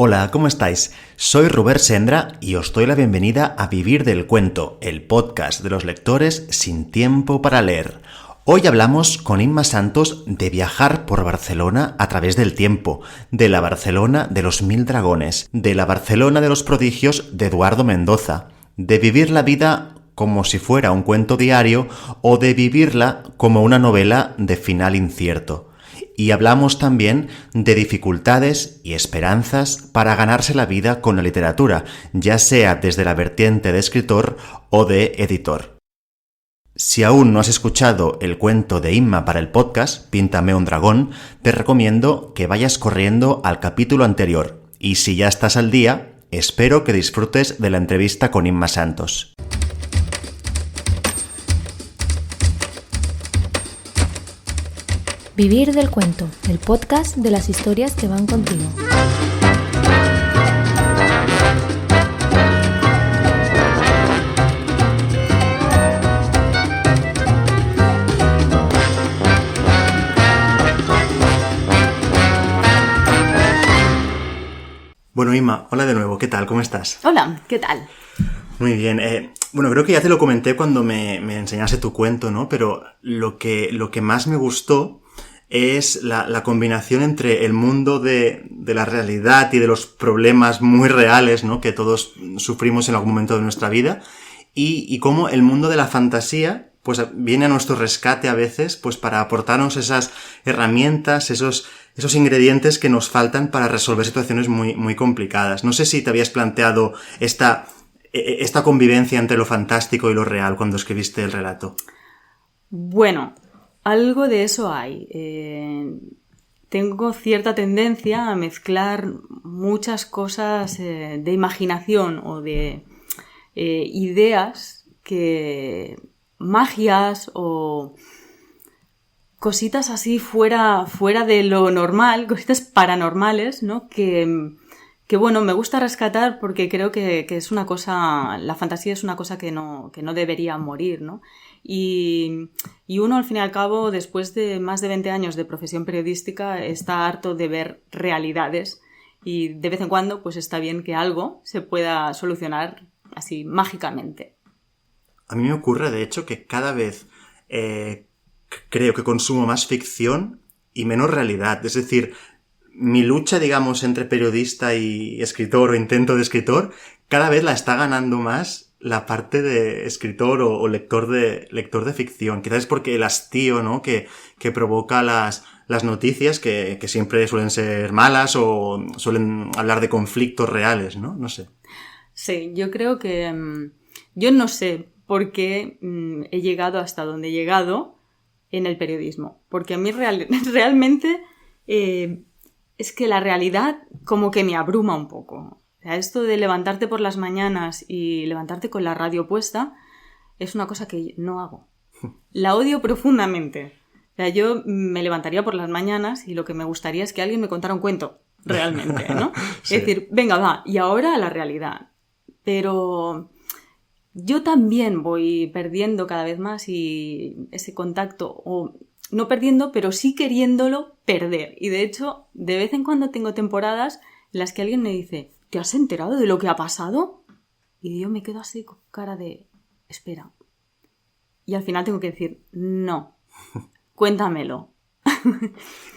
Hola, ¿cómo estáis? Soy Robert Sendra y os doy la bienvenida a Vivir del Cuento, el podcast de los lectores sin tiempo para leer. Hoy hablamos con Inma Santos de viajar por Barcelona a través del tiempo, de la Barcelona de los 1000 dragones, de la Barcelona de los prodigios de Eduardo Mendoza, de vivir la vida como si fuera un cuento diario o de vivirla como una novela de final incierto. Y hablamos también de dificultades y esperanzas para ganarse la vida con la literatura, ya sea desde la vertiente de escritor o de editor. Si aún no has escuchado el cuento de Inma para el podcast, Píntame un dragón, te recomiendo que vayas corriendo al capítulo anterior. Y si ya estás al día, espero que disfrutes de la entrevista con Inma Santos. Vivir del Cuento, el podcast de las historias que van contigo. Bueno, Inma, hola de nuevo, ¿qué tal? ¿Cómo estás? Hola, ¿qué tal? Muy bien. Bueno, creo que ya te lo comenté cuando me enseñaste tu cuento, ¿no? Pero lo que más me gustó es la combinación entre el mundo de la realidad y de los problemas muy reales, ¿no? Que todos sufrimos en algún momento de nuestra vida y cómo el mundo de la fantasía pues viene a nuestro rescate a veces pues para aportarnos esas herramientas, esos ingredientes que nos faltan para resolver situaciones muy, muy complicadas. No sé si te habías planteado esta convivencia entre lo fantástico y lo real cuando escribiste el relato. Bueno, algo de eso hay. Tengo cierta tendencia a mezclar muchas cosas de imaginación o de ideas magias o cositas así fuera de lo normal, cositas paranormales, ¿no? Que bueno, me gusta rescatar porque creo que es una cosa, la fantasía es una cosa que no debería morir, ¿no? Y uno, al fin y al cabo, después de más de 20 años de profesión periodística, está harto de ver realidades y de vez en cuando pues está bien que algo se pueda solucionar así mágicamente. A mí me ocurre, de hecho, que cada vez creo que consumo más ficción y menos realidad. Es decir, mi lucha, digamos, entre periodista y escritor o intento de escritor, cada vez la está ganando más la parte de escritor o lector de ficción. Quizás es porque el hastío, ¿no? que provoca las noticias, que siempre suelen ser malas o suelen hablar de conflictos reales, ¿no? No sé. Sí, yo creo que... yo no sé por qué he llegado hasta donde he llegado en el periodismo. Porque a mí realmente es que la realidad como que me abruma un poco. O sea, esto de levantarte por las mañanas y levantarte con la radio puesta es una cosa que no hago. La odio profundamente. O sea, yo me levantaría por las mañanas y lo que me gustaría es que alguien me contara un cuento, realmente, ¿no? Sí. Es decir, venga, va, y ahora a la realidad. Pero yo también voy perdiendo cada vez más y ese contacto, o no perdiendo, pero sí queriéndolo perder. Y de hecho, de vez en cuando tengo temporadas en las que alguien me dice, ¿te has enterado de lo que ha pasado? Y yo me quedo así con cara de, espera. Y al final tengo que decir, no, cuéntamelo.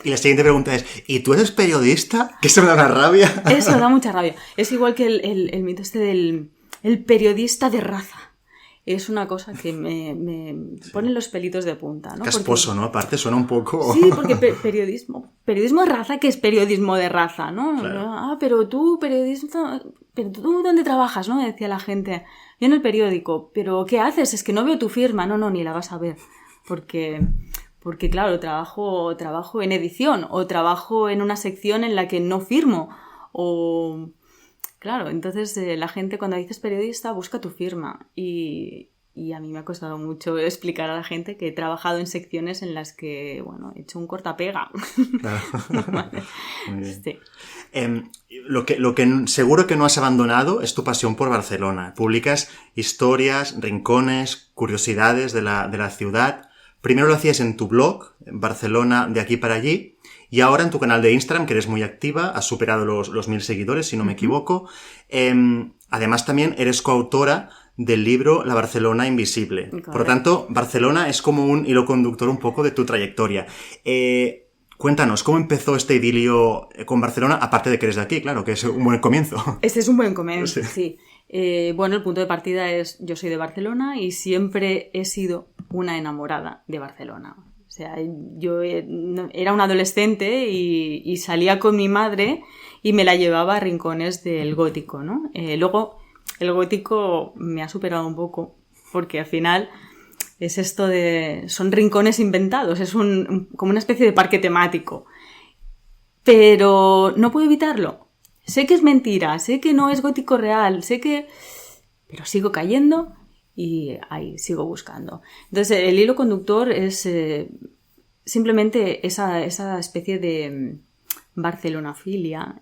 Y la siguiente pregunta es, ¿y tú eres periodista? Que eso me da una rabia. Eso da mucha rabia. Es igual que el mito este del periodista de raza. Es una cosa que me pone los pelitos de punta, ¿no? Casposo, porque, ¿no? Aparte suena un poco... Sí, porque periodismo de raza, ¿qué es periodismo de raza, no? Claro. Pero tú, periodista... ¿Pero tú dónde trabajas, no? Me decía la gente. Yo en el periódico. ¿Pero qué haces? Es que no veo tu firma. No, ni la vas a ver. Porque claro, trabajo en edición o trabajo en una sección en la que no firmo o... Claro, entonces la gente cuando dices periodista busca tu firma y a mí me ha costado mucho explicar a la gente que he trabajado en secciones en las que, bueno, he hecho un cortapega. Claro. Vale. Muy bien. Sí. Lo que seguro que no has abandonado es tu pasión por Barcelona. Publicas historias, rincones, curiosidades de la ciudad. Primero lo hacías en tu blog, Barcelona de aquí para allí, Y ahora en tu canal de Instagram, que eres muy activa, has superado los 1000 seguidores, si no me equivoco. Además, también eres coautora del libro La Barcelona Invisible. Correcto. Por lo tanto, Barcelona es como un hilo conductor un poco de tu trayectoria. Cuéntanos, ¿cómo empezó este idilio con Barcelona? Aparte de que eres de aquí, claro, que es un buen comienzo. Este es un buen comienzo, Sí. sí. Bueno, el punto de partida es, yo soy de Barcelona y siempre he sido una enamorada de Barcelona. O sea, yo era una adolescente y salía con mi madre y me la llevaba a rincones del gótico, ¿no? Luego, el gótico me ha superado un poco, porque al final es esto de... son rincones inventados, es como una especie de parque temático. Pero no puedo evitarlo. Sé que es mentira, sé que no es gótico real, sé que... pero sigo cayendo y ahí sigo buscando. Entonces, el hilo conductor es simplemente esa especie de barcelonafilia,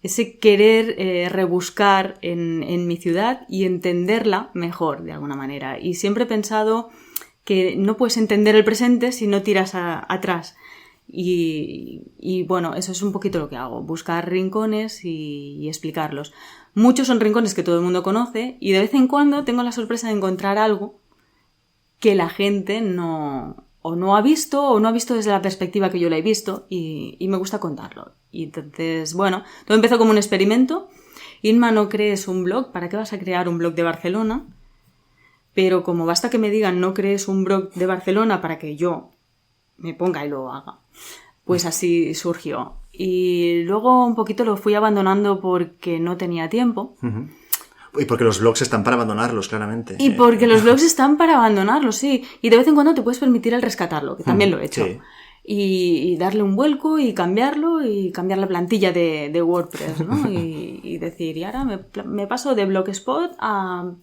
ese querer rebuscar en mi ciudad y entenderla mejor, de alguna manera. Y siempre he pensado que no puedes entender el presente si no tiras atrás. Y bueno, eso es un poquito lo que hago, buscar rincones y explicarlos. Muchos son rincones que todo el mundo conoce y de vez en cuando tengo la sorpresa de encontrar algo que la gente no ha visto desde la perspectiva que yo la he visto y me gusta contarlo. Y entonces, bueno, todo empezó como un experimento. Inma, no crees un blog, ¿para qué vas a crear un blog de Barcelona? Pero como basta que me digan no crees un blog de Barcelona para que yo me ponga y lo haga, pues así surgió. Y luego un poquito lo fui abandonando porque no tenía tiempo. Uh-huh. Y porque los blogs están para abandonarlos, claramente. Y porque los blogs están para abandonarlos, sí. Y de vez en cuando te puedes permitir el rescatarlo, que también lo he hecho. Sí. Y darle un vuelco y cambiarlo y cambiar la plantilla de WordPress, ¿no? y decir, y ahora me paso de Blogspot a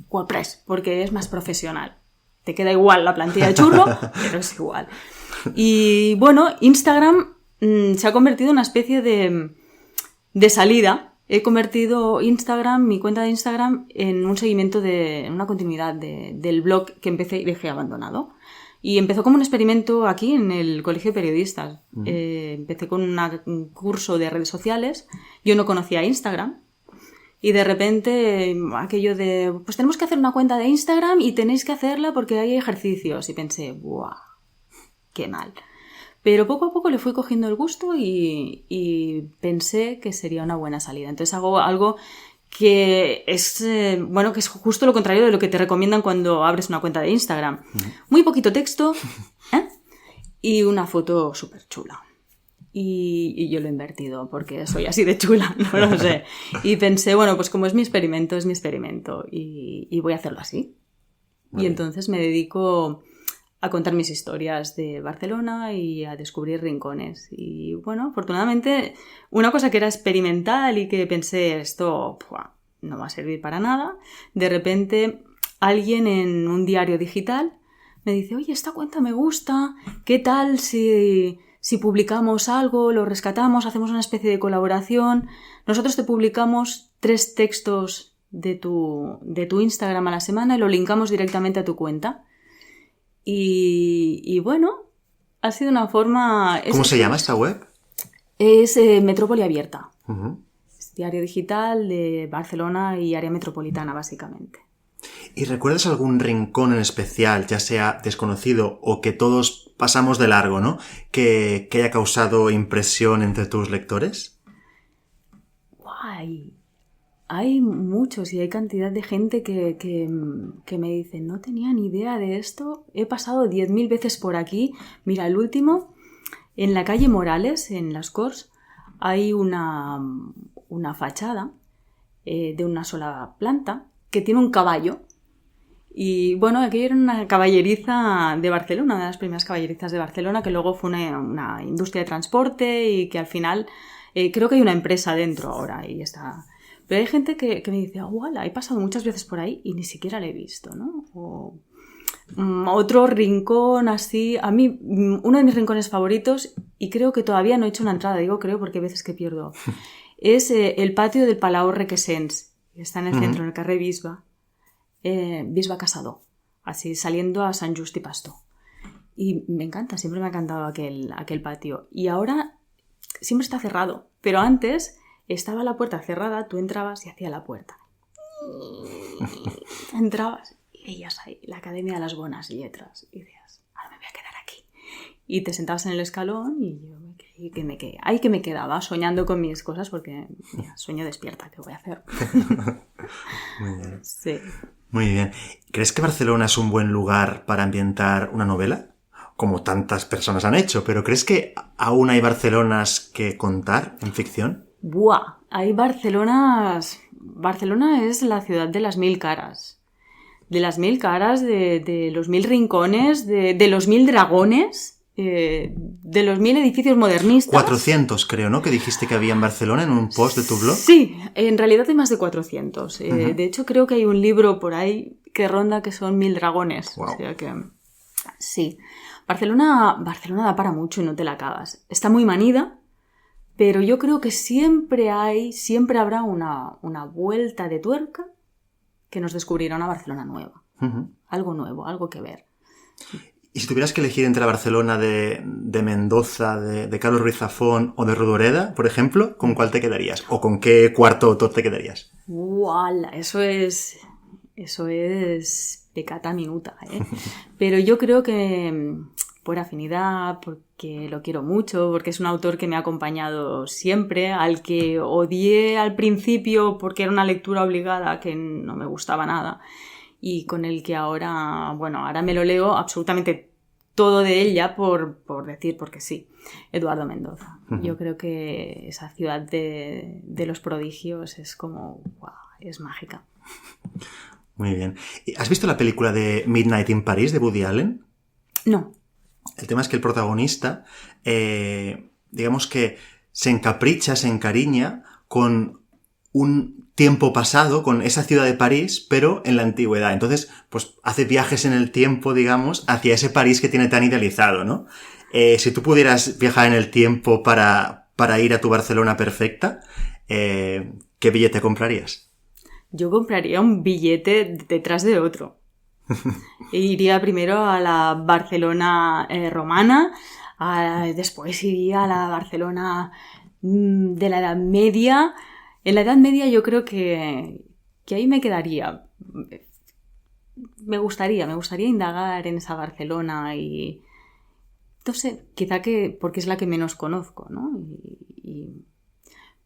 WordPress, porque es más profesional. Te queda igual la plantilla de churro, pero es igual. Y bueno, Instagram se ha convertido en una especie de salida. He convertido mi cuenta de Instagram, en un seguimiento en una continuidad del blog que empecé y dejé abandonado. Y empezó como un experimento aquí en el Colegio de Periodistas. Empecé con un curso de redes sociales. Yo no conocía Instagram. Y de repente aquello de, pues tenemos que hacer una cuenta de Instagram y tenéis que hacerla porque hay ejercicios. Y pensé, ¡buah! ¡Qué mal! Pero poco a poco le fui cogiendo el gusto y pensé que sería una buena salida. Entonces hago algo que es, que es justo lo contrario de lo que te recomiendan cuando abres una cuenta de Instagram. Muy poquito texto, y una foto súper chula. Y yo lo he invertido porque soy así de chula, no lo sé. Y pensé, bueno, pues como es mi experimento y voy a hacerlo así. Y entonces me dedico a contar mis historias de Barcelona y a descubrir rincones. Y bueno, afortunadamente, una cosa que era experimental y que pensé, esto no va a servir para nada, de repente alguien en un diario digital me dice, oye, esta cuenta me gusta, ¿qué tal si publicamos algo, lo rescatamos, hacemos una especie de colaboración? Nosotros te publicamos 3 textos de tu Instagram a la semana y lo linkamos directamente a tu cuenta. Y bueno, ha sido una forma... ¿Cómo se llama esta web? Es Metrópoli Abierta. Uh-huh. Es diario digital de Barcelona y área metropolitana, básicamente. ¿Y recuerdas algún rincón en especial, ya sea desconocido o que todos pasamos de largo, ¿no? Que haya causado impresión entre tus lectores? Guay. Hay muchos y hay cantidad de gente que me dice, no tenía ni idea de esto, he pasado 10.000 veces por aquí. Mira, el último, en la calle Morales, en Las Corts, hay una fachada de una sola planta que tiene un caballo. Y bueno, aquí era una caballeriza de Barcelona, una de las primeras caballerizas de Barcelona, que luego fue una industria de transporte y que al final creo que hay una empresa dentro ahora y está... Pero hay gente que me dice, he pasado muchas veces por ahí y ni siquiera la he visto, ¿no? O otro rincón así... A mí, uno de mis rincones favoritos, y creo que todavía no he hecho una entrada, digo creo porque hay veces que pierdo, es el patio del Palau Requesens. Está en el centro, en el carrer Bisba Casado, así saliendo a Sant Just i Pastor. Y me encanta, siempre me ha encantado aquel patio. Y ahora siempre está cerrado, pero antes estaba la puerta cerrada, tú entrabas y hacía la puerta. Entrabas y veías ahí la Academia de las Buenas Letras y decías, ahora me voy a quedar aquí. Y te sentabas en el escalón y yo me quedaba soñando con mis cosas porque mira, sueño despierta, ¿qué voy a hacer? Muy bien. Sí. Muy bien. ¿Crees que Barcelona es un buen lugar para ambientar una novela? Como tantas personas han hecho, pero ¿crees que aún hay Barcelonas que contar en ficción? ¡Buah! Hay Barcelonas... Barcelona es la ciudad de las 1000 caras. De las 1000 caras, de los 1000 rincones, de los 1000 dragones, de los 1000 edificios modernistas. 400, creo, ¿no? Que dijiste que había en Barcelona en un post de tu blog. Sí, en realidad hay más de 400. De hecho, creo que hay un libro por ahí que ronda que son 1000 dragones. Wow. O sea que... Sí. Barcelona da para mucho y no te la acabas. Está muy manida, pero yo creo que siempre habrá una vuelta de tuerca que nos descubrirá una Barcelona nueva. Algo nuevo, algo que ver. Y si tuvieras que elegir entre la Barcelona de Mendoza, de Carlos Ruiz Zafón o de Rodoreda, por ejemplo, ¿con cuál te quedarías? ¿O con qué cuarto autor te quedarías? ¡Wala! Eso es pecata minuta, ¿eh? Pero yo creo que por afinidad, porque lo quiero mucho, porque es un autor que me ha acompañado siempre, al que odié al principio porque era una lectura obligada que no me gustaba nada y con el que ahora me lo leo absolutamente todo de él ya por decir, porque sí, Eduardo Mendoza. Yo creo que esa ciudad de los prodigios es como, wow, es mágica. Muy bien. ¿Has visto la película de Midnight in Paris de Woody Allen? No. El tema es que el protagonista, digamos que se encapricha, se encariña con un tiempo pasado, con esa ciudad de París, pero en la antigüedad. Entonces, pues hace viajes en el tiempo, digamos, hacia ese París que tiene tan idealizado, ¿no? Si tú pudieras viajar en el tiempo para ir a tu Barcelona perfecta, ¿qué billete comprarías? Yo compraría un billete detrás de otro. Iría primero a la Barcelona romana, después iría a la Barcelona de la Edad Media. En la Edad Media yo creo que ahí me quedaría. Me gustaría indagar en esa Barcelona y... No sé, quizá porque es la que menos conozco, ¿no?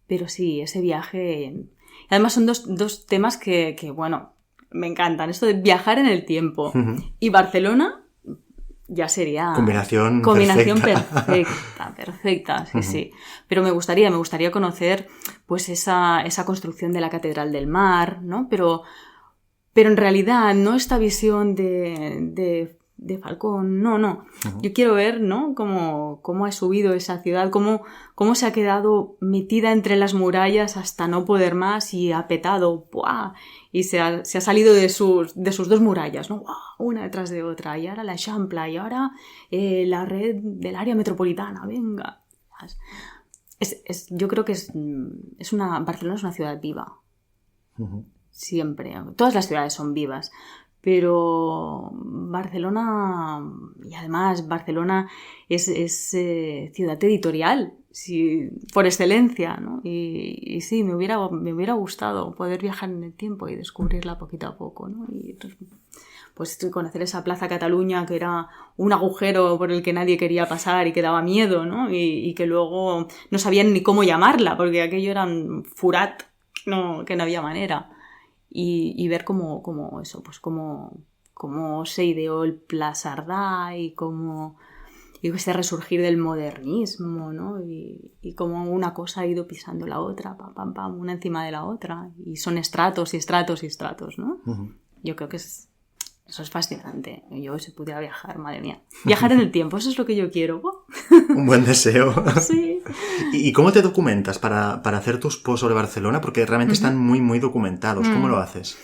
Pero sí, ese viaje... Además son dos temas que, bueno, me encantan. Esto de viajar en el tiempo. Y Barcelona ya sería... Combinación perfecta, sí, sí. Pero me gustaría conocer pues esa construcción de la Catedral del Mar, ¿no? Pero en realidad no esta visión de Falcón, no. Yo quiero ver, ¿no? Cómo ha subido esa ciudad, cómo se ha quedado metida entre las murallas hasta no poder más y ha petado, ¡buah! Y se ha salido de sus dos murallas, ¿no? ¡Buah! Una detrás de otra, y ahora la Eixample, y ahora la red del área metropolitana, venga. Yo creo que Barcelona es una ciudad viva. Siempre. Todas las ciudades son vivas. Pero Barcelona, y además Barcelona es ciudad editorial, sí, por excelencia, ¿no? Y sí, me hubiera gustado poder viajar en el tiempo y descubrirla poquito a poco, ¿no? Y pues conocer esa Plaza Cataluña que era un agujero por el que nadie quería pasar y que daba miedo, ¿no? Y que luego no sabían ni cómo llamarla porque aquello era un furat que no había manera. Y ver cómo se ideó el Pla Cerdà y ese resurgir del modernismo, ¿no? Y cómo una cosa ha ido pisando la otra, pam, pam, una encima de la otra. Y son estratos y estratos y estratos, ¿no? Yo creo que eso es fascinante. Yo, si pudiera viajar, madre mía. Viajar en el tiempo, eso es lo que yo quiero. Un buen deseo. Sí. ¿Y cómo te documentas para hacer tus posts sobre Barcelona? Porque realmente están muy, muy documentados. ¿Cómo lo haces?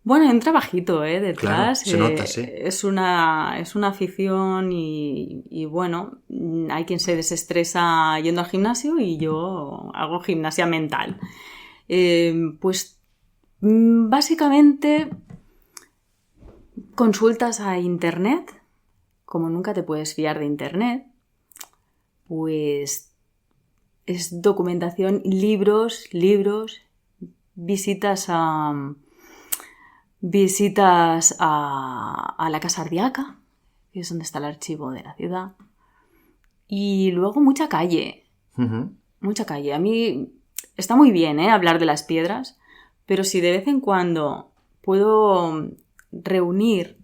Bueno, hay un trabajito detrás. Claro, se nota, sí. Es una afición y bueno, hay quien se desestresa yendo al gimnasio y yo hago gimnasia mental. Pues básicamente consultas a internet como nunca te puedes fiar de internet, pues es documentación, libros, visitas a la Casa Ardiaca, que es donde está el archivo de la ciudad, y luego mucha calle. Mucha calle. A mí está muy bien, hablar de las piedras, pero si de vez en cuando puedo reunir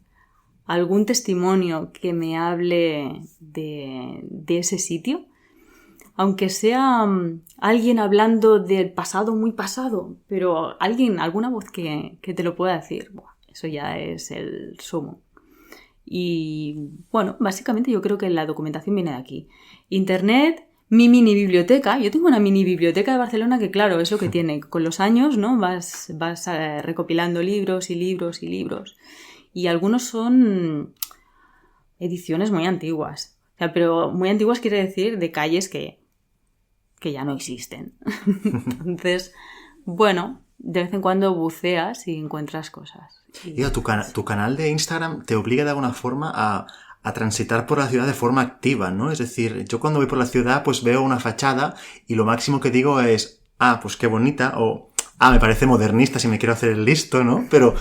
algún testimonio que me hable de ese sitio, aunque sea alguien hablando del pasado muy pasado, pero alguna voz que te lo pueda decir, eso ya es el sumo. Y bueno, básicamente yo creo que la documentación viene de aquí. Internet, mi mini biblioteca. Yo tengo una mini biblioteca de Barcelona que, claro, es lo que tiene. Con los años, ¿no? Vas recopilando libros y libros y libros. Y algunos son ediciones muy antiguas. O sea, pero muy antiguas quiere decir de calles que ya no existen. Entonces, bueno, de vez en cuando buceas y encuentras cosas. Tu canal de Instagram te obliga de alguna forma a transitar por la ciudad de forma activa, ¿no? Es decir, yo cuando voy por la ciudad pues veo una fachada y lo máximo que digo es, pues qué bonita, o me parece modernista si me quiero hacer el listo, ¿no? Pero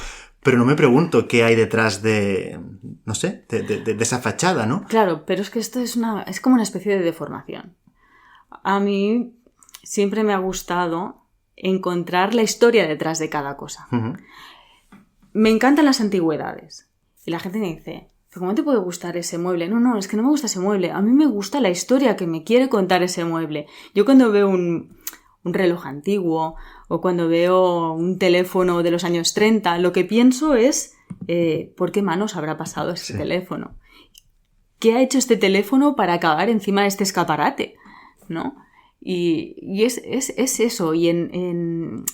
no me pregunto qué hay detrás de, no sé, de esa fachada, ¿no? Claro, pero es que esto es como una especie de deformación. A mí siempre me ha gustado encontrar la historia detrás de cada cosa. Uh-huh. Me encantan las antigüedades. Y la gente me dice, ¿cómo te puede gustar ese mueble? No, es que no me gusta ese mueble. A mí me gusta la historia que me quiere contar ese mueble. Yo cuando veo un reloj antiguo o cuando veo un teléfono de los años 30, lo que pienso es ¿por qué manos habrá pasado ese teléfono? ¿Qué ha hecho este teléfono para acabar encima de este escaparate? ¿No? Y es eso. Y en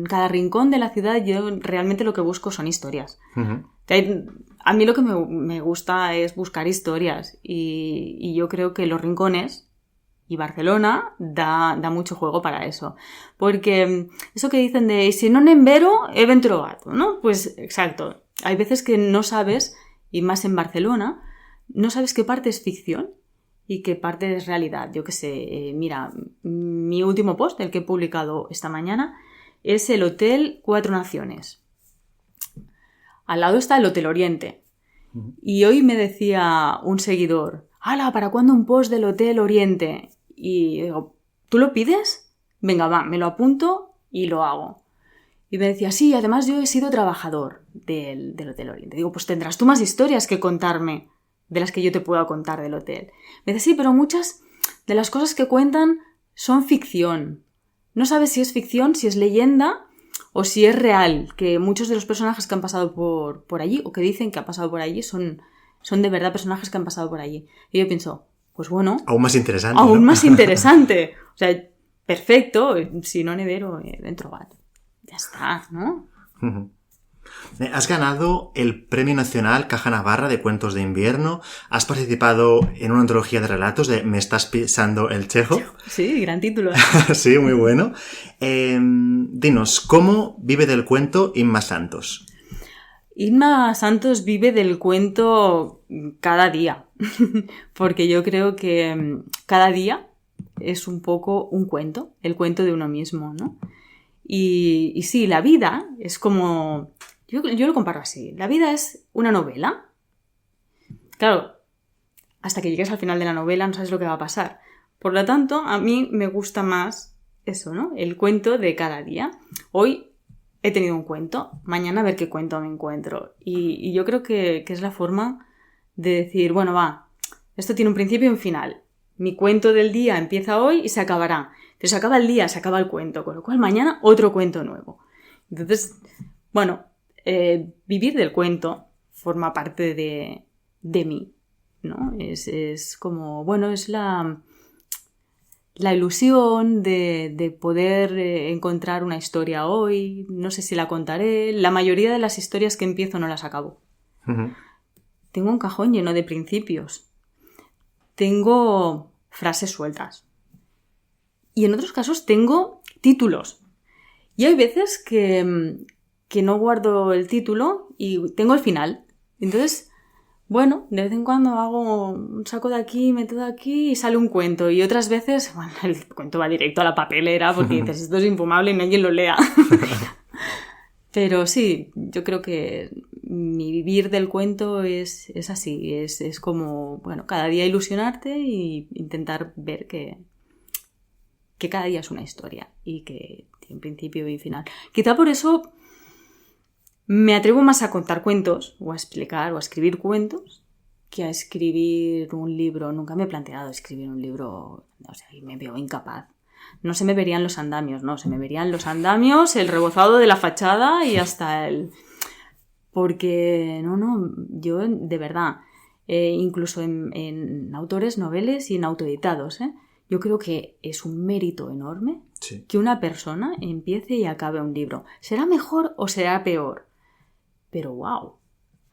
cada rincón de la ciudad yo realmente lo que busco son historias. Uh-huh. A mí lo que me gusta es buscar historias y yo creo que Los Rincones y Barcelona da mucho juego para eso. Porque eso que dicen de si non en vero, he ben trovato, ¿no? Pues exacto. Hay veces que no sabes, y más en Barcelona, no sabes qué parte es ficción y qué parte es realidad. Yo qué sé, mira, mi último post, el que he publicado esta mañana, es el Hotel Cuatro Naciones. Al lado está el Hotel Oriente. Y hoy me decía un seguidor, ¡hala! ¿Para cuándo un post del Hotel Oriente? Y digo, ¿tú lo pides? Venga, va, me lo apunto y lo hago. Y me decía, sí, además yo he sido trabajador del Hotel Oriente. Digo, pues tendrás tú más historias que contarme de las que yo te pueda contar del hotel. Me dice, sí, pero muchas de las cosas que cuentan son ficción. No sabes si es ficción, si es leyenda o si es real, que muchos de los personajes que han pasado por allí o que dicen que han pasado por allí son de verdad personajes que han pasado por allí. Y yo pienso, pues bueno... Aún más interesante, Aún ¿no? más interesante. O sea, perfecto, si no n'he vero, ben trobat. Ya está, ¿no? Uh-huh. Has ganado el Premio Nacional Caja Navarra de Cuentos de Invierno. Has participado en una antología de relatos de Me estás pisando el Chejo. Sí, gran título. Sí, muy bueno. Dinos, ¿cómo vive del cuento Inma Santos? Inma Santos vive del cuento cada día. Porque yo creo que cada día es un poco un cuento, el cuento de uno mismo, ¿no? Y sí, la vida es como... Yo lo comparo así. La vida es una novela. Claro, hasta que llegues al final de la novela no sabes lo que va a pasar. Por lo tanto, a mí me gusta más eso, ¿no? El cuento de cada día. Hoy he tenido un cuento. Mañana a ver qué cuento me encuentro. Y yo creo que es la forma de decir, bueno, va, esto tiene un principio y un final. Mi cuento del día empieza hoy y se acabará. Pero se acaba el día, se acaba el cuento. Con lo cual mañana otro cuento nuevo. Entonces, bueno... vivir del cuento forma parte de mí, ¿no? Es como, bueno, es la ilusión de poder encontrar una historia hoy. No sé si la contaré. La mayoría de las historias que empiezo no las acabo. Uh-huh. Tengo un cajón lleno de principios. Tengo frases sueltas. Y en otros casos tengo títulos. Y hay veces que no guardo el título y tengo el final. Entonces, bueno, de vez en cuando hago un saco de aquí, meto de aquí y sale un cuento. Y otras veces, bueno, el cuento va directo a la papelera porque dices, esto es infumable y nadie lo lea. Pero sí, yo creo que mi vivir del cuento es así, es como, bueno, cada día ilusionarte e intentar ver que cada día es una historia y que tiene principio y final. Quizá por eso me atrevo más a contar cuentos o a explicar o a escribir cuentos que a escribir un libro. Nunca me he planteado escribir un libro, o sea, y me veo incapaz. No se me verían los andamios, no, se me verían los andamios, el rebozado de la fachada y hasta el... Porque, no, yo de verdad, incluso en autores noveles y en autoeditados, yo creo que es un mérito enorme que una persona empiece y acabe un libro. ¿Será mejor o será peor? Pero wow,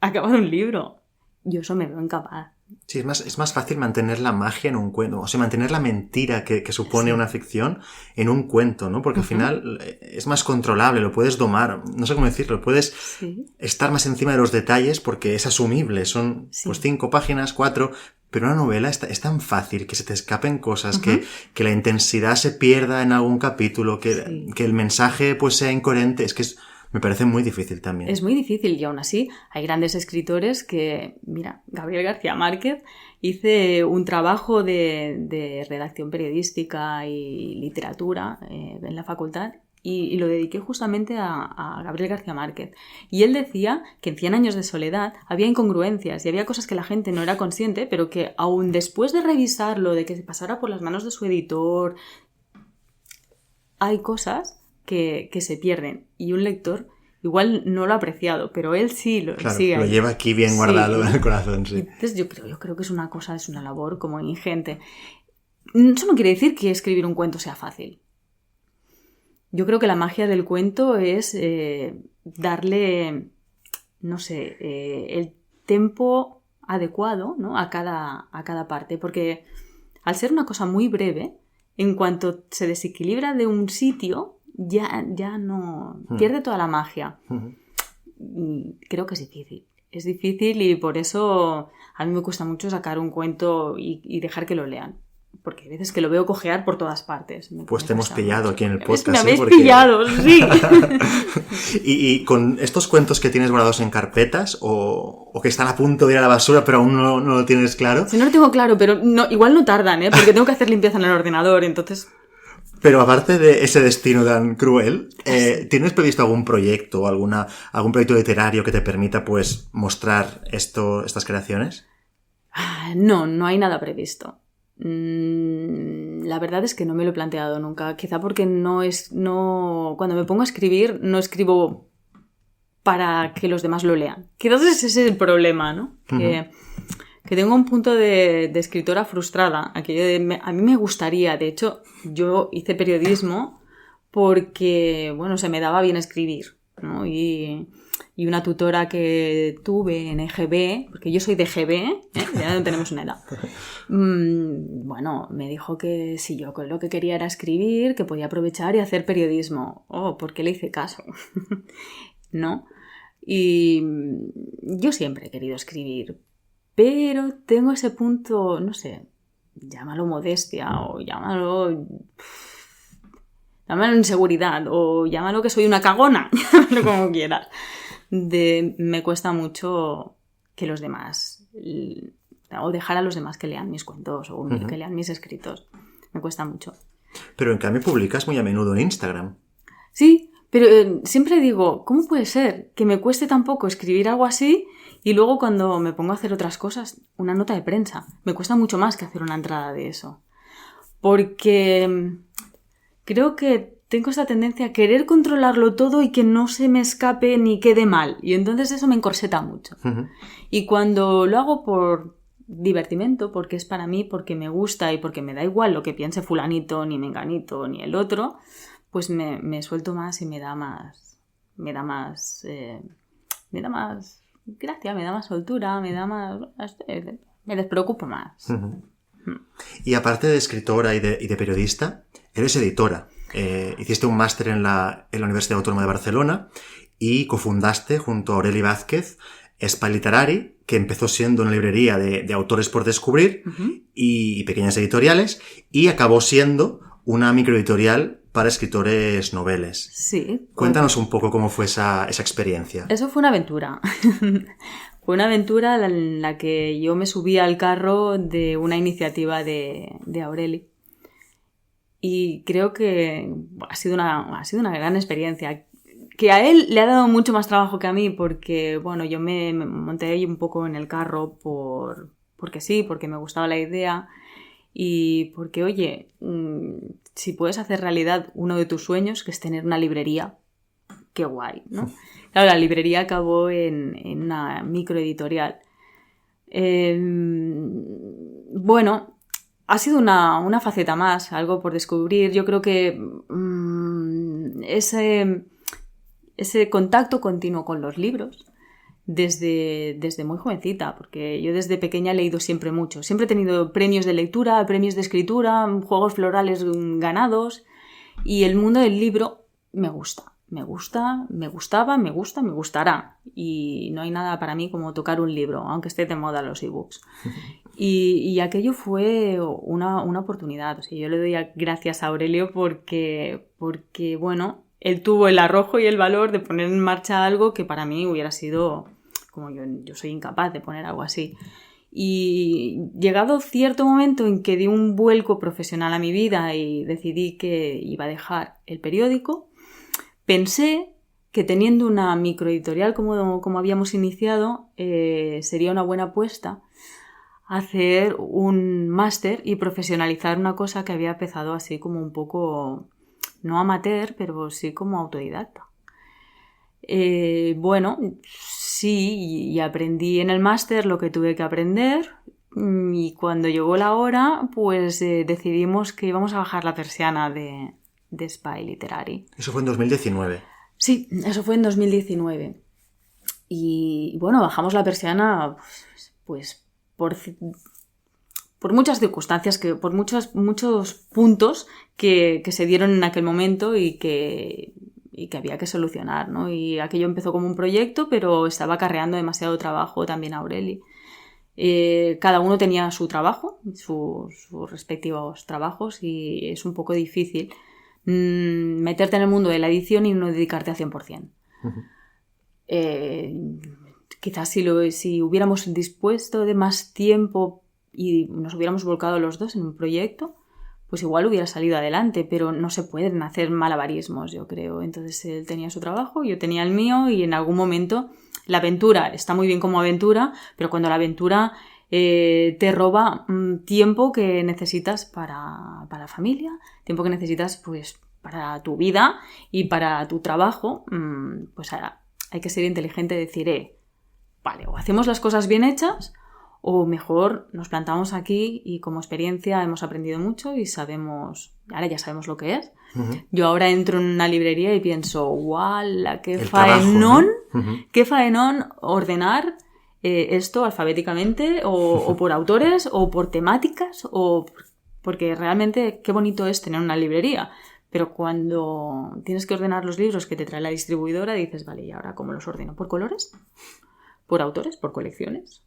ha acabado un libro. Yo eso me veo incapaz. Sí, es más fácil mantener la magia en un cuento, o sea, mantener la mentira que supone una ficción en un cuento, ¿no? Porque al final es más controlable, lo puedes domar, no sé cómo decirlo, puedes estar más encima de los detalles porque es asumible, son pues 5 páginas, 4, pero una novela es tan fácil que se te escapen cosas, que la intensidad se pierda en algún capítulo, que el mensaje pues sea incoherente, es que me parece muy difícil también. Es muy difícil y aún así hay grandes escritores que... Mira, Gabriel García Márquez, hice un trabajo de redacción periodística y literatura en la facultad y lo dediqué justamente a Gabriel García Márquez. Y él decía que en 100 años de soledad había incongruencias y había cosas que la gente no era consciente, pero que aún después de revisarlo, de que se pasara por las manos de su editor, hay cosas que se pierden y un lector igual no lo ha apreciado, pero él sí lo sigue. Lo lleva aquí bien guardado en el corazón, sí. Entonces yo creo que es una labor como ingente. Eso no quiere decir que escribir un cuento sea fácil. Yo creo que la magia del cuento es darle, no sé, el tempo adecuado, ¿no? a cada parte, porque al ser una cosa muy breve, en cuanto se desequilibra de un sitio, ya no... pierde toda la magia. Y creo que es difícil. Es difícil y por eso a mí me cuesta mucho sacar un cuento y dejar que lo lean. Porque hay veces que lo veo cojear por todas partes. Pues te hemos pillado mucho aquí en el podcast. Me habéis pillado, sí. ¿Y con estos cuentos que tienes guardados en carpetas o que están a punto de ir a la basura pero aún no lo tienes claro? Sí, no lo tengo claro, pero igual no tardan, porque tengo que hacer limpieza en el ordenador, entonces... Pero aparte de ese destino tan cruel, ¿tienes previsto algún proyecto o algún proyecto literario que te permita pues mostrar estas creaciones? No hay nada previsto. La verdad es que no me lo he planteado nunca. Quizá porque cuando me pongo a escribir no escribo para que los demás lo lean. Quizás ese es el problema, ¿no? Que tengo un punto de escritora frustrada. A mí me gustaría, de hecho, yo hice periodismo porque, bueno, se me daba bien escribir, ¿no? Y una tutora que tuve en EGB, porque yo soy de EGB, ya no tenemos una edad, bueno, me dijo que si yo lo que quería era escribir, que podía aprovechar y hacer periodismo. ¿Por qué le hice caso? ¿No? Y yo siempre he querido escribir, pero tengo ese punto, no sé, llámalo modestia o llámalo inseguridad o llámalo que soy una cagona, llámalo como quieras. Me cuesta mucho que los demás, o dejar a los demás que lean mis cuentos o que lean mis escritos. Me cuesta mucho. Pero en cambio publicas muy a menudo en Instagram. Sí, pero siempre digo, ¿cómo puede ser que me cueste tan poco escribir algo así y luego cuando me pongo a hacer otras cosas, una nota de prensa, me cuesta mucho más que hacer una entrada de eso? Porque creo que tengo esta tendencia a querer controlarlo todo y que no se me escape ni quede mal. Y entonces eso me encorseta mucho. Y cuando lo hago por divertimento, porque es para mí, porque me gusta y porque me da igual lo que piense fulanito, ni menganito, ni el otro, pues me suelto más y me da más gracia, me da más soltura, me despreocupo más. Y aparte de escritora y de periodista, eres editora. Hiciste un máster en la Universidad Autónoma de Barcelona y cofundaste junto a Aureli Vázquez Espai Literari, que empezó siendo una librería de autores por descubrir y pequeñas editoriales, y acabó siendo una microeditorial para escritores noveles. Sí. Cuéntanos un poco cómo fue esa experiencia. Eso fue una aventura. Fue una aventura en la que yo me subí al carro de una iniciativa de Aureli. Y creo que ha sido una gran experiencia. Que a él le ha dado mucho más trabajo que a mí porque, bueno, yo me monté ahí un poco en el carro porque sí, porque me gustaba la idea y porque, oye, si puedes hacer realidad uno de tus sueños, que es tener una librería, qué guay, ¿no? Claro, la librería acabó en una microeditorial. Bueno, ha sido una faceta más, algo por descubrir. Yo creo que ese contacto continuo con los libros desde muy jovencita, porque yo desde pequeña he leído siempre mucho. Siempre he tenido premios de lectura, premios de escritura, juegos florales ganados, y el mundo del libro me gusta. Me gustaba, me gustará. Y no hay nada para mí como tocar un libro, aunque esté de moda los ebooks. Y aquello fue una oportunidad. O sea, yo le doy gracias a Aurelio porque, bueno, él tuvo el arrojo y el valor de poner en marcha algo que para mí hubiera sido, como yo soy incapaz de poner algo así. Y llegado cierto momento en que di un vuelco profesional a mi vida y decidí que iba a dejar el periódico, pensé que teniendo una microeditorial como habíamos iniciado, sería una buena apuesta hacer un máster y profesionalizar una cosa que había empezado así como un poco, no amateur, pero sí como autodidacta. Bueno, sí, y aprendí en el máster lo que tuve que aprender, y cuando llegó la hora, pues decidimos que íbamos a bajar la persiana de Espai Literari. Eso fue en 2019. Sí, eso fue en 2019. Y bueno, bajamos la persiana pues por muchas circunstancias, por muchos puntos que se dieron en aquel momento y que había que solucionar, ¿no? Y aquello empezó como un proyecto, pero estaba acarreando demasiado trabajo también a Aureli. Cada uno tenía su trabajo, sus respectivos trabajos, y es un poco difícil meterte en el mundo de la edición y no dedicarte al 100%. Quizás si hubiéramos dispuesto de más tiempo y nos hubiéramos volcado los dos en un proyecto, pues igual hubiera salido adelante, pero no se pueden hacer malabarismos, yo creo. Entonces él tenía su trabajo, yo tenía el mío, y en algún momento la aventura está muy bien como aventura, pero cuando la aventura te roba tiempo que necesitas para la familia, tiempo que necesitas pues para tu vida y para tu trabajo, pues hay que ser inteligente y decir, vale, o hacemos las cosas bien hechas, o mejor nos plantamos aquí y como experiencia hemos aprendido mucho y ahora ya sabemos lo que es. Uh-huh. Yo ahora entro en una librería y pienso, ¡guau! ¡Qué faenón! ¿No? Uh-huh. ¡Qué faenón ordenar esto alfabéticamente o por autores o por temáticas! Porque realmente qué bonito es tener una librería. Pero cuando tienes que ordenar los libros que te trae la distribuidora, dices, vale, ¿y ahora cómo los ordeno? ¿Por colores? ¿Por autores? ¿Por colecciones?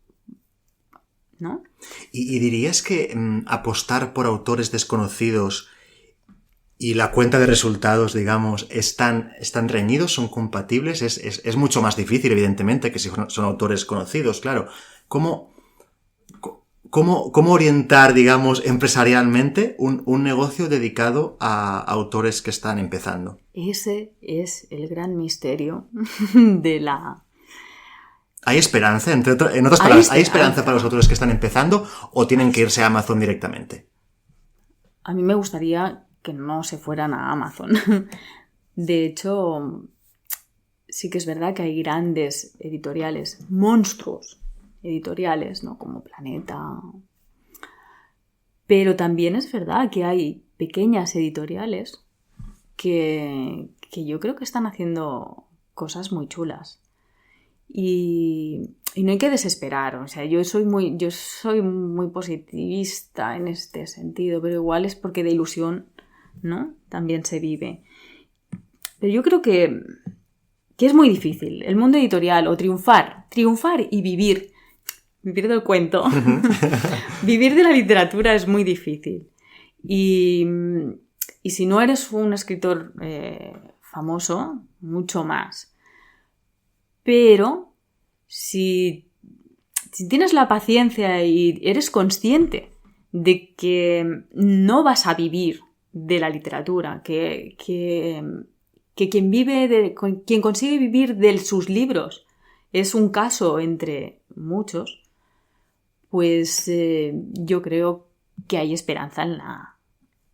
¿No? ¿Y dirías que apostar por autores desconocidos y la cuenta de resultados, digamos, están reñidos, son compatibles? Es mucho más difícil, evidentemente, que si son autores conocidos, claro. ¿Cómo orientar, digamos, empresarialmente un negocio dedicado a autores que están empezando? Ese es el gran misterio de la... ¿Hay esperanza? En otras palabras, ¿hay esperanza para los autores que están empezando o tienen que irse a Amazon directamente? A mí me gustaría que no se fueran a Amazon. De hecho, sí que es verdad que hay grandes editoriales, monstruos editoriales, ¿no? Como Planeta. Pero también es verdad que hay pequeñas editoriales que yo creo que están haciendo cosas muy chulas. Y no hay que desesperar, o sea, yo soy muy positivista en este sentido, pero igual es porque de ilusión, ¿no? También se vive. Pero yo creo que es muy difícil el mundo editorial, o triunfar y vivir vivir del cuento. Vivir de la literatura es muy difícil. Y si no eres un escritor famoso, mucho más. Pero si tienes la paciencia y eres consciente de que no vas a vivir de la literatura, que quien consigue vivir de sus libros es un caso entre muchos, pues yo creo que hay esperanza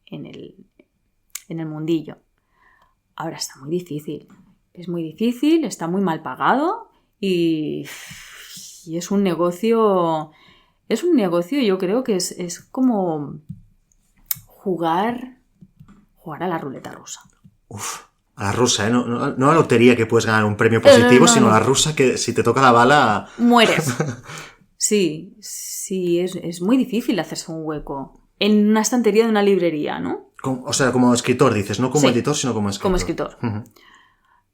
en el mundillo. Ahora está muy difícil. Es muy difícil, está muy mal pagado y es un negocio. Es un negocio, yo creo que es como jugar a la ruleta rusa. Uf, a la rusa, ¿eh? No a la lotería que puedes ganar un premio positivo, sino a la rusa que si te toca la bala... Mueres. Sí, es muy difícil hacerse un hueco en una estantería de una librería, ¿no? O sea, como escritor dices, no como Sí, editor, sino como escritor. como escritor. Uh-huh.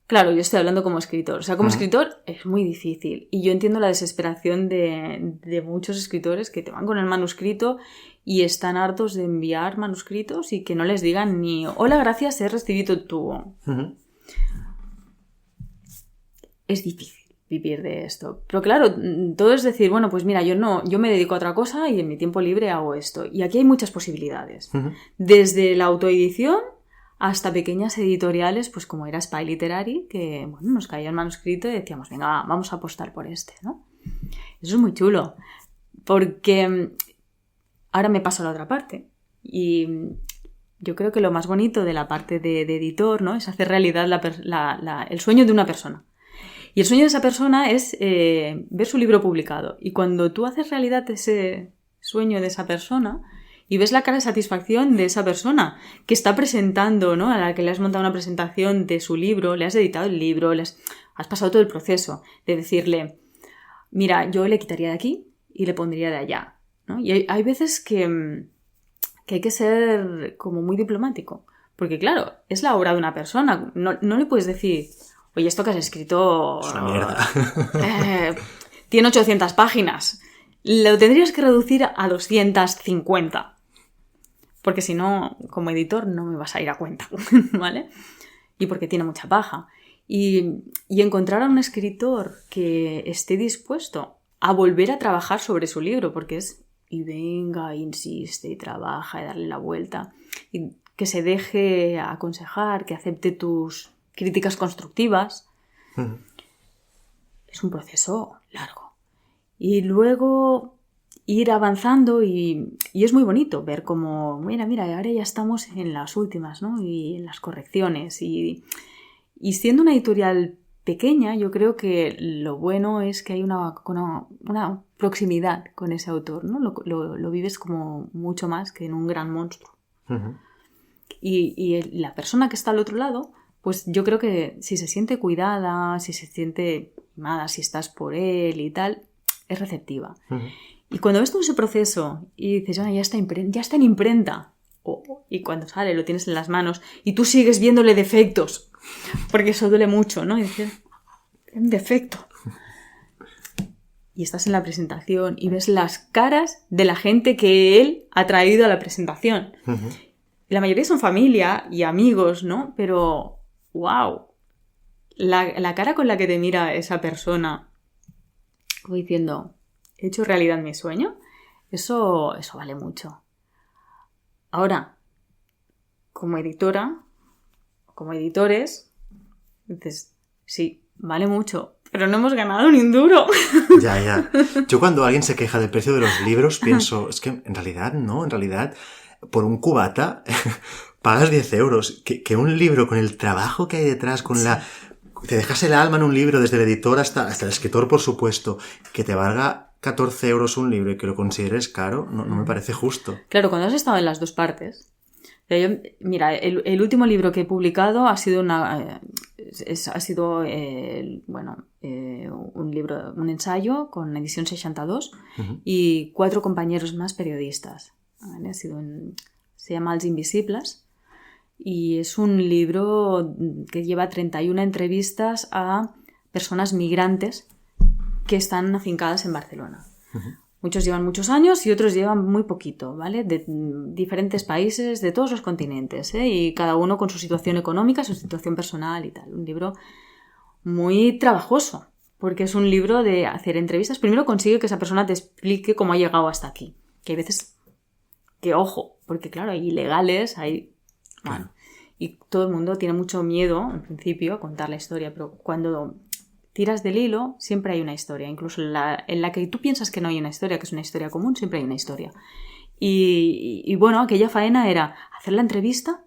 Claro, yo estoy hablando como escritor. O sea, como escritor es muy difícil. Y yo entiendo la desesperación de muchos escritores que te van con el manuscrito y están hartos de enviar manuscritos y que no les digan ni hola, gracias, he recibido tu... Uh-huh. Es difícil vivir de esto. Pero claro, todo es decir, bueno, pues mira, yo me dedico a otra cosa y en mi tiempo libre hago esto. Y aquí hay muchas posibilidades. Uh-huh. Desde la autoedición hasta pequeñas editoriales, pues como era Spy Literary, que bueno, nos caía el manuscrito y decíamos, venga, vamos a apostar por este, ¿no? Eso es muy chulo, porque ahora me paso a la otra parte. Y yo creo que lo más bonito de la parte de editor, ¿no? Es hacer realidad el sueño de una persona. Y el sueño de esa persona es ver su libro publicado. Y cuando tú haces realidad ese sueño de esa persona y ves la cara de satisfacción de esa persona que está presentando, ¿no? A la que le has montado una presentación de su libro, le has editado el libro, has pasado todo el proceso de decirle, mira, yo le quitaría de aquí y le pondría de allá, ¿no? Y hay veces que hay que ser como muy diplomático. Porque claro, es la obra de una persona. No le puedes decir... Oye, esto que has escrito... Es una mierda. Tiene 800 páginas. Lo tendrías que reducir a 250. Porque si no, como editor, no me vas a ir a cuenta, ¿vale? Y porque tiene mucha paja. Y encontrar a un escritor que esté dispuesto a volver a trabajar sobre su libro, porque es... Y venga, insiste, y trabaja, y darle la vuelta. Y que se deje aconsejar, que acepte tus... críticas constructivas. Uh-huh. Es un proceso largo. Y luego ir avanzando y es muy bonito ver cómo, mira, ahora ya estamos en las últimas, ¿no? Y en las correcciones. Y siendo una editorial pequeña, yo creo que lo bueno es que hay una proximidad con ese autor, ¿no? Lo vives como mucho más que en un gran monstruo. Uh-huh. Y la persona que está al otro lado, pues yo creo que si se siente cuidada, si se siente mimada, si estás por él y tal, es receptiva. Uh-huh. Y cuando ves todo ese proceso y dices, ya está en imprenta, y cuando sale lo tienes en las manos y tú sigues viéndole defectos, porque eso duele mucho, ¿no? Y dices, un defecto. Y estás en la presentación y ves las caras de la gente que él ha traído a la presentación. Uh-huh. La mayoría son familia y amigos, ¿no? Pero... ¡wow! La cara con la que te mira esa persona, como diciendo, he hecho realidad mi sueño, eso vale mucho. Ahora, como editora, como editores, dices, sí, vale mucho, pero no hemos ganado ni un duro. Ya. Yo cuando alguien se queja del precio de los libros pienso, es que en realidad no, por un cubata... pagas 10 euros, que un libro con el trabajo que hay detrás, con te dejas el alma en un libro, desde el editor hasta el escritor, por supuesto, que te valga 14 euros un libro y que lo consideres caro, no me parece justo. Claro, cuando has estado en las dos partes. Mira, el último libro que he publicado ha sido un libro, un ensayo con edición 62 uh-huh. y 4 compañeros más periodistas. ¿Vale? Se llama Els Invisibles. Y es un libro que lleva 31 entrevistas a personas migrantes que están afincadas en Barcelona. Muchos llevan muchos años y otros llevan muy poquito, ¿vale? De diferentes países, de todos los continentes, ¿eh? Y cada uno con su situación económica, su situación personal y tal. Un libro muy trabajoso, porque es un libro de hacer entrevistas. Primero consigue que esa persona te explique cómo ha llegado hasta aquí. Que hay veces que, ojo, porque claro, hay ilegales, hay... Bueno, y todo el mundo tiene mucho miedo, en principio, a contar la historia, pero cuando tiras del hilo, siempre hay una historia. Incluso en la que tú piensas que no hay una historia, que es una historia común, siempre hay una historia. Y bueno, aquella faena era hacer la entrevista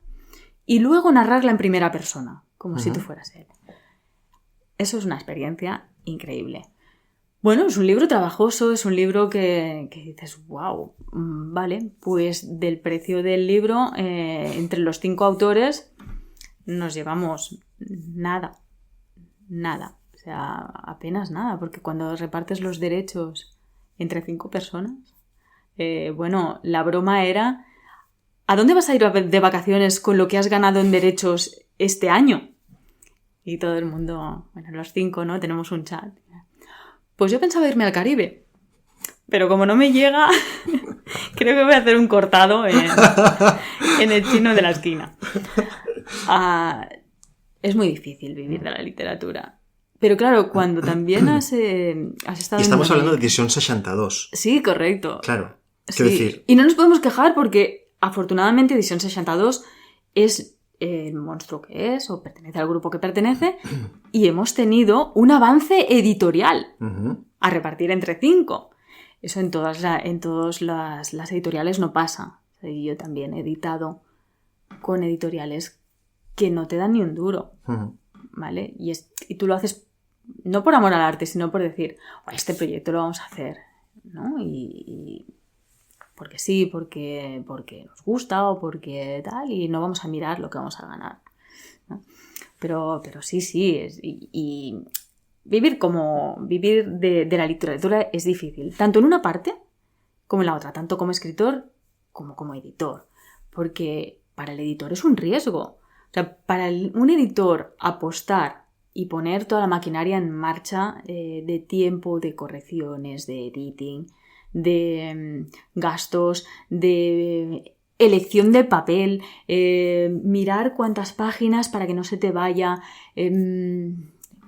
y luego narrarla en primera persona, como si tú fueras él. Eso es una experiencia increíble. Bueno, es un libro trabajoso, es un libro que dices, wow, vale, pues del precio del libro, entre los 5 autores nos llevamos nada. O sea, apenas nada, porque cuando repartes los derechos entre 5 personas, bueno, la broma era, ¿a dónde vas a ir de vacaciones con lo que has ganado en derechos este año? Y todo el mundo, bueno, los 5, ¿no? Tenemos un chat. Pues yo pensaba irme al Caribe, pero como no me llega, creo que voy a hacer un cortado en el chino de la esquina. Es muy difícil vivir de la literatura. Pero claro, cuando también has estado... Y estamos hablando de edición 62. Sí, correcto. Claro, quiero decir... Y no nos podemos quejar porque, afortunadamente, edición 62 es el monstruo que es, o pertenece al grupo que pertenece, y hemos tenido un avance editorial a repartir entre 5. Eso en todas las editoriales no pasa. O sea, yo también he editado con editoriales que no te dan ni un duro, ¿vale? Y tú lo haces no por amor al arte, sino por decir, este proyecto lo vamos a hacer, ¿no? Y porque sí, porque nos gusta o porque tal, y no vamos a mirar lo que vamos a ganar, ¿no? Pero sí, y vivir de la literatura es difícil, tanto en una parte como en la otra, tanto como escritor como editor, porque para el editor es un riesgo. O sea, para un editor apostar y poner toda la maquinaria en marcha de tiempo, de correcciones, de editing, de gastos, de elección de papel, mirar cuántas páginas para que no se te vaya,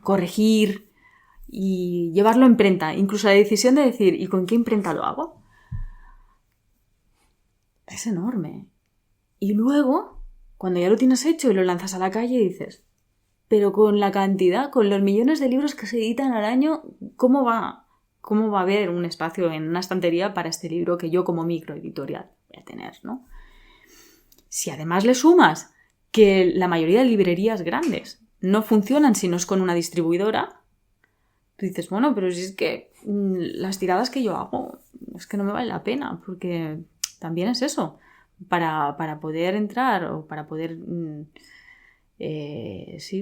corregir y llevarlo a imprenta. Incluso la decisión de decir, ¿y con qué imprenta lo hago? Es enorme. Y luego, cuando ya lo tienes hecho y lo lanzas a la calle, dices, pero con la cantidad, con los millones de libros que se editan al año, ¿cómo va a haber un espacio en una estantería para este libro que yo como microeditorial voy a tener, ¿no? Si además le sumas que la mayoría de librerías grandes no funcionan si no es con una distribuidora, tú dices, bueno, pero si es que las tiradas que yo hago es que no me vale la pena, porque también es eso. Para poder entrar o para poder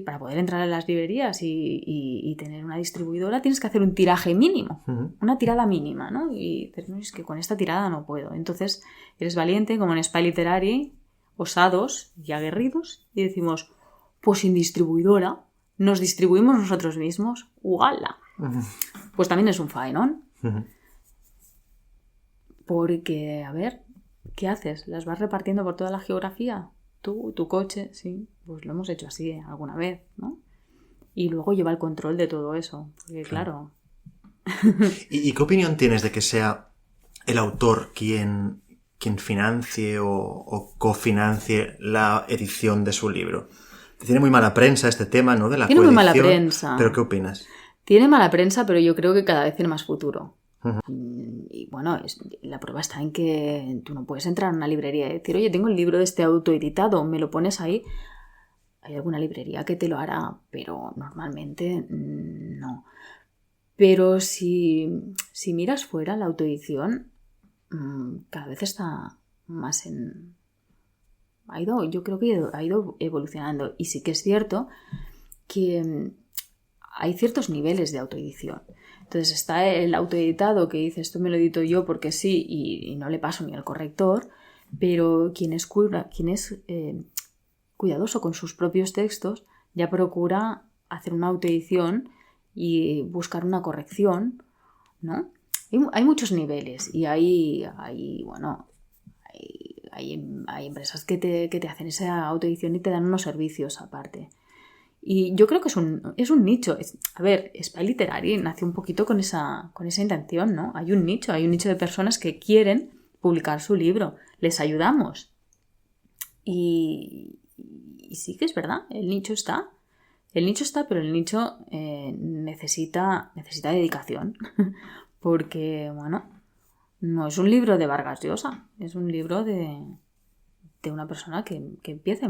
para poder entrar a las librerías y tener una distribuidora tienes que hacer un tiraje mínimo, una tirada mínima, ¿no? Y dices, no, es que con esta tirada no puedo. Entonces eres valiente, como en Spy Literary, osados y aguerridos, y decimos, pues sin distribuidora nos distribuimos nosotros mismos. ¡Uala! Pues también es un faenón. Porque, a ver, ¿qué haces? ¿Las vas repartiendo por toda la geografía? Tú, tu coche, sí, pues lo hemos hecho así alguna vez, ¿no? Y luego lleva el control de todo eso, porque claro... ¿Y qué opinión tienes de que sea el autor quien financie o cofinancie la edición de su libro? Tiene muy mala prensa este tema, ¿no? De la coedición. Tiene muy mala prensa. ¿Pero qué opinas? Tiene mala prensa, pero yo creo que cada vez tiene más futuro. Y bueno, la prueba está en que tú no puedes entrar a una librería y decir, oye, tengo el libro de este autoeditado, me lo pones ahí. Hay alguna librería que te lo hará, pero normalmente no. Pero si miras fuera, la autoedición cada vez está más en... yo creo que ha ido evolucionando. Y sí que es cierto que hay ciertos niveles de autoedición. Entonces está el autoeditado que dice, esto me lo edito yo porque sí y no le paso ni al corrector, pero quien es cuidadoso con sus propios textos ya procura hacer una autoedición y buscar una corrección, ¿no? hay muchos niveles y hay empresas que te hacen esa autoedición y te dan unos servicios aparte. Y yo creo que es un nicho. A ver, Spy Literary nació un poquito con esa intención, ¿no? Hay un nicho de personas que quieren publicar su libro. Les ayudamos. Y sí que es verdad, el nicho está. Pero el nicho necesita dedicación. Porque, bueno, no es un libro de Vargas Llosa, es un libro de una persona que empieza.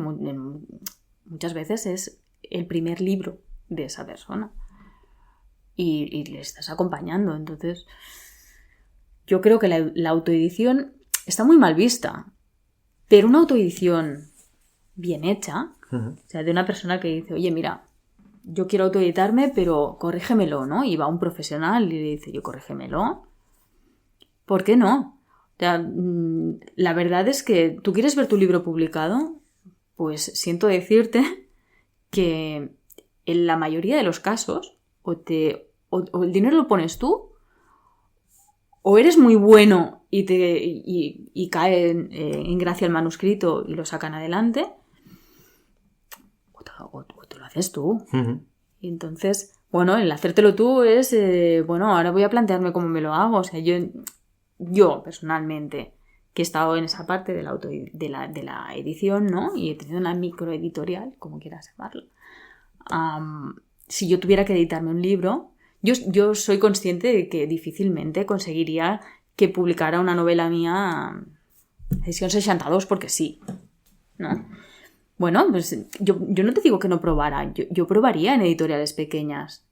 Muchas veces es el primer libro de esa persona y le estás acompañando. Entonces, yo creo que la autoedición está muy mal vista, pero una autoedición bien hecha, o sea, de una persona que dice, oye, mira, yo quiero autoeditarme, pero corrígemelo, ¿no? Y va un profesional y le dice, yo corrígemelo. ¿Por qué no? O sea, la verdad es que tú quieres ver tu libro publicado, pues siento decirte que en la mayoría de los casos o el dinero lo pones tú, o eres muy bueno y cae en gracia el manuscrito y lo sacan adelante, o te lo haces tú. Uh-huh. Y entonces, bueno, el hacértelo tú es, ahora voy a plantearme cómo me lo hago. O sea, yo personalmente, que he estado en esa parte de la edición, ¿no? Y he tenido una microeditorial, como quieras llamarlo. Si yo tuviera que editarme un libro, yo soy consciente de que difícilmente conseguiría que publicara una novela mía edición 62 porque sí, ¿no? Bueno, pues yo no te digo que no probara, yo probaría en editoriales pequeñas,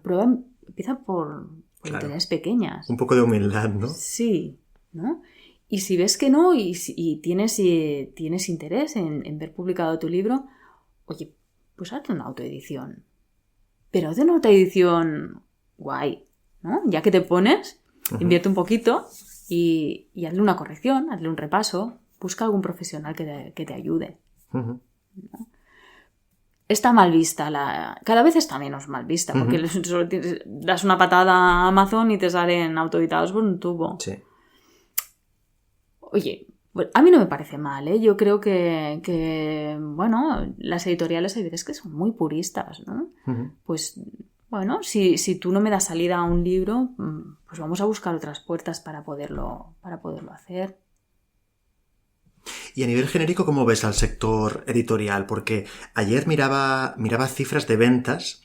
pero empieza por Claro. Editoriales pequeñas. Un poco de humildad, ¿no? Sí, ¿no? Y si ves que no y tienes interés en ver publicado tu libro, oye, pues hazte una autoedición. Pero hazte una autoedición guay, ¿no? Ya que te pones, invierte un poquito y hazle una corrección, hazle un repaso, busca algún profesional que te ayude. ¿No? Está mal vista, cada vez está menos mal vista, porque solo das una patada a Amazon y te salen autoeditados por un tubo. Sí. Oye, bueno, a mí no me parece mal, ¿eh? Yo creo que bueno, las editoriales hay veces que son muy puristas, ¿no? Pues, bueno, si tú no me das salida a un libro, pues vamos a buscar otras puertas para poderlo hacer. Y a nivel genérico, ¿cómo ves al sector editorial? Porque ayer miraba cifras de ventas.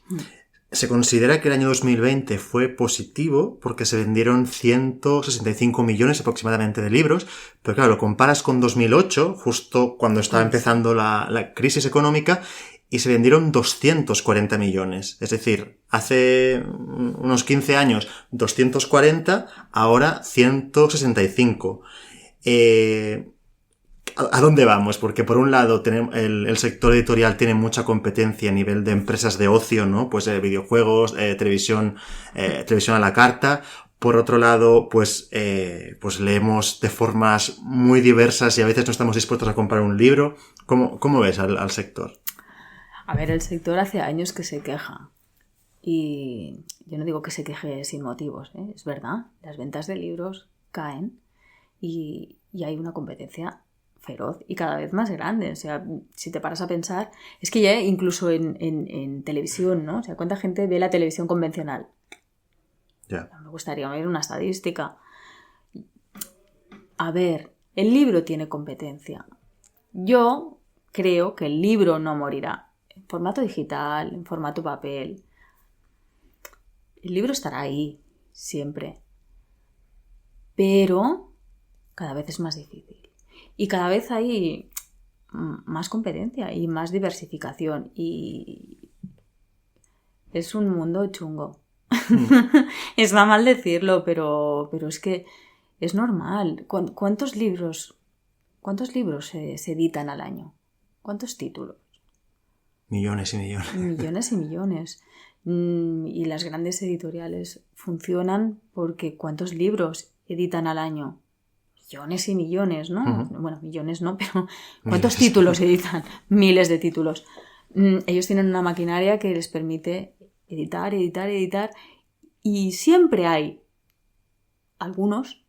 Se considera que el año 2020 fue positivo porque se vendieron 165 millones aproximadamente de libros, pero claro, lo comparas con 2008, justo cuando estaba empezando la crisis económica, y se vendieron 240 millones. Es decir, hace unos 15 años 240, ahora 165. ¿A dónde vamos? Porque por un lado el sector editorial tiene mucha competencia a nivel de empresas de ocio, ¿no? Pues videojuegos, televisión a la carta. Por otro lado, pues leemos de formas muy diversas y a veces no estamos dispuestos a comprar un libro. ¿Cómo ves al sector? A ver, el sector hace años que se queja. Y yo no digo que se queje sin motivos, ¿eh? Es verdad, las ventas de libros caen y hay una competencia feroz y cada vez más grande. O sea, si te paras a pensar, es que ya incluso en televisión, ¿no? O sea, ¿cuánta gente ve la televisión convencional? Ya. Me gustaría ver una estadística. A ver, el libro tiene competencia. Yo creo que el libro no morirá. En formato digital, en formato papel. El libro estará ahí, siempre. Pero cada vez es más difícil. Y cada vez hay más competencia y más diversificación. Y es un mundo chungo. Está mal decirlo, pero es que es normal. ¿Cuántos libros se editan al año? ¿Cuántos títulos? Millones y millones. Millones y millones. Y las grandes editoriales funcionan porque ¿cuántos libros editan al año? Millones y millones, ¿no? Bueno, millones no, pero ¿cuántos títulos editan? Miles de títulos. Ellos tienen una maquinaria que les permite editar y siempre hay algunos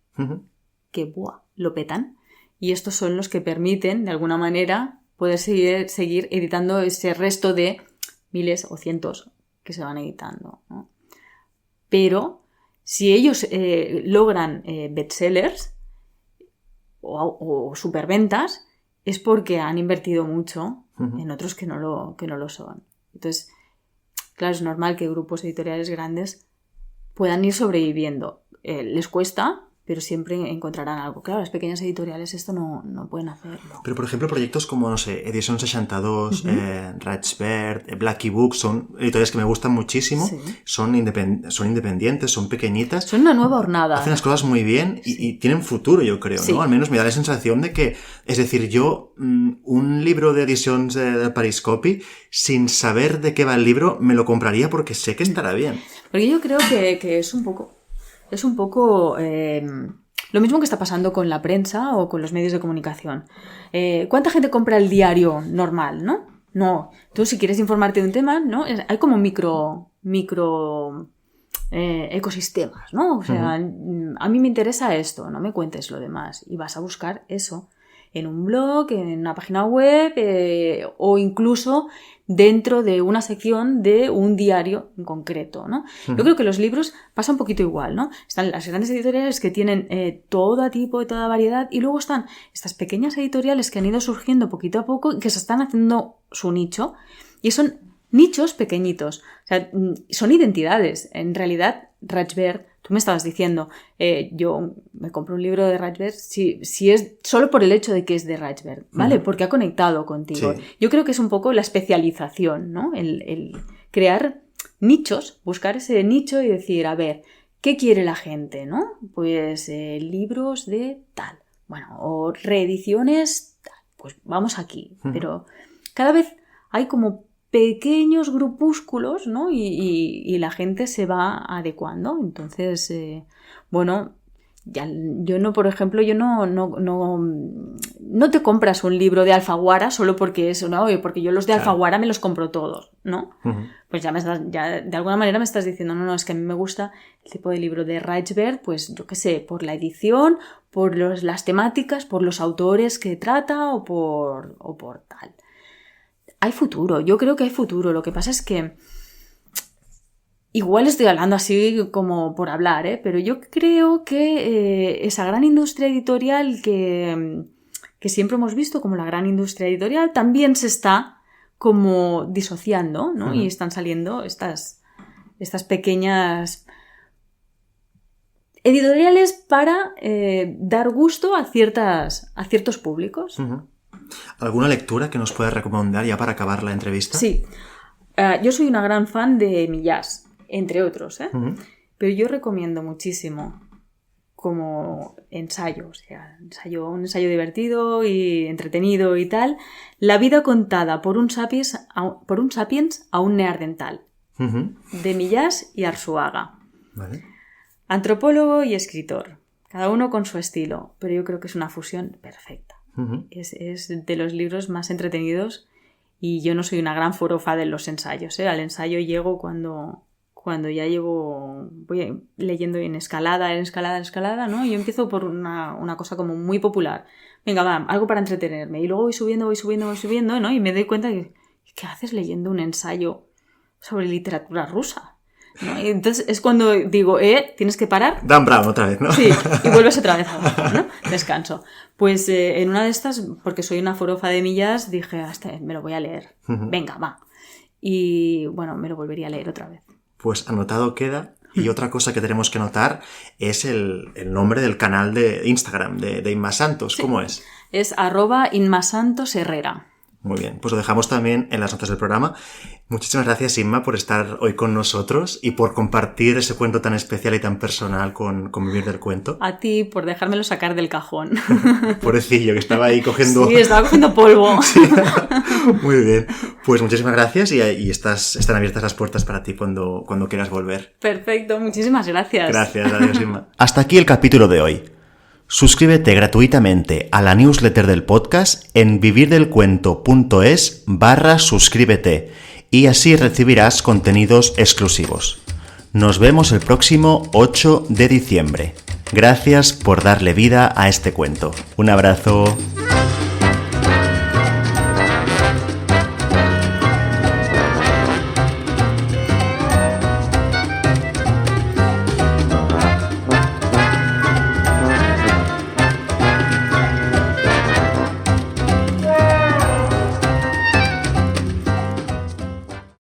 que lo petan. Y estos son los que permiten, de alguna manera, poder seguir editando ese resto de miles o cientos que se van editando, ¿no? Pero si ellos logran bestsellers o superventas, es porque han invertido mucho en otros que no lo son. Entonces, claro, es normal que grupos editoriales grandes puedan ir sobreviviendo. Les cuesta, pero siempre encontrarán algo. Claro, las pequeñas editoriales esto no pueden hacerlo. Pero, por ejemplo, proyectos como, no sé, Edición 62, Ratchbird, Blackie Books, son editoriales que me gustan muchísimo. Sí. Son independientes, son pequeñitas. Son una nueva hornada. Hacen las cosas muy bien y tienen futuro, yo creo, ¿no? Al menos me da la sensación de que, es decir, yo, un libro de ediciones de Periscopi, sin saber de qué va el libro, me lo compraría porque sé que estará bien. Porque yo creo que es un poco lo mismo que está pasando con la prensa o con los medios de comunicación. ¿Cuánta gente compra el diario normal, no? No. Tú, si quieres informarte de un tema, ¿no? Hay como micro ecosistemas, ¿no? O sea, a mí me interesa esto, no me cuentes lo demás. Y vas a buscar eso en un blog, en una página web o incluso dentro de una sección de un diario en concreto, ¿no? Yo creo que los libros pasa un poquito igual, ¿no? Están las grandes editoriales que tienen todo tipo de toda variedad y luego están estas pequeñas editoriales que han ido surgiendo poquito a poco y que se están haciendo su nicho y son nichos pequeñitos, o sea, son identidades. En realidad, Ratchbird, tú me estabas diciendo, yo me compro un libro de Ratchbird si es solo por el hecho de que es de Ratchbird, ¿vale? Porque ha conectado contigo. Sí. Yo creo que es un poco la especialización, ¿no? El crear nichos, buscar ese nicho y decir, a ver, ¿qué quiere la gente, no? Pues libros de tal, bueno, o reediciones tal, pues vamos aquí. Pero cada vez hay como pequeños grupúsculos, ¿no? Y la gente se va adecuando. Entonces, bueno, yo no, por ejemplo, no te compras un libro de Alfaguara solo porque es, ¿no? Porque yo los de Alfaguara me los compro todos, ¿no? Pues ya de alguna manera me estás diciendo, no, es que a mí me gusta el tipo de libro de Ratchbird, pues yo qué sé, por la edición, por las temáticas, por los autores que trata o por tal. Hay futuro, yo creo que hay futuro. Lo que pasa es que igual estoy hablando así como por hablar, pero yo creo que esa gran industria editorial que siempre hemos visto como la gran industria editorial también se está como disociando, ¿no? Y están saliendo estas pequeñas editoriales para dar gusto a ciertos públicos. ¿Alguna lectura que nos puedas recomendar ya para acabar la entrevista? Sí. Yo soy una gran fan de Millás, entre otros, pero yo recomiendo muchísimo como ensayo, o sea, un ensayo divertido y entretenido y tal, La vida contada por un sapiens a un neandertal, de Millás y Arzuaga. Vale. Antropólogo y escritor, cada uno con su estilo, pero yo creo que es una fusión perfecta. Es de los libros más entretenidos y yo no soy una gran forofa de los ensayos, Al ensayo llego cuando ya voy leyendo en escalada, ¿no? Y yo empiezo por una cosa como muy popular. Venga, va, algo para entretenerme. Y luego voy subiendo, ¿no? Y me doy cuenta que ¿qué haces leyendo un ensayo sobre literatura rusa? ¿No? Y entonces es cuando digo, tienes que parar. Dan Brown otra vez, ¿no? Sí, y vuelves otra vez abajo, ¿no? Descanso. Pues en una de estas, porque soy una forofa de Millás, dije, me lo voy a leer. Venga, va. Y bueno, me lo volvería a leer otra vez. Pues anotado queda. Y otra cosa que tenemos que anotar es el nombre del canal de Instagram de Inma Santos. Sí. ¿Cómo es? Es @InmaSantosHerrera. Muy bien, pues lo dejamos también en las notas del programa. Muchísimas gracias, Inma, por estar hoy con nosotros y por compartir ese cuento tan especial y tan personal con Vivir del Cuento. A ti, por dejármelo sacar del cajón. Pobrecillo, que estaba ahí cogiendo... Sí, estaba cogiendo polvo. Sí. Muy bien, pues muchísimas gracias y están abiertas las puertas para ti cuando quieras volver. Perfecto, muchísimas gracias. Gracias, adiós, Inma. Hasta aquí el capítulo de hoy. Suscríbete gratuitamente a la newsletter del podcast en vivirdelcuento.es/suscríbete y así recibirás contenidos exclusivos. Nos vemos el próximo 8 de diciembre. Gracias por darle vida a este cuento. Un abrazo.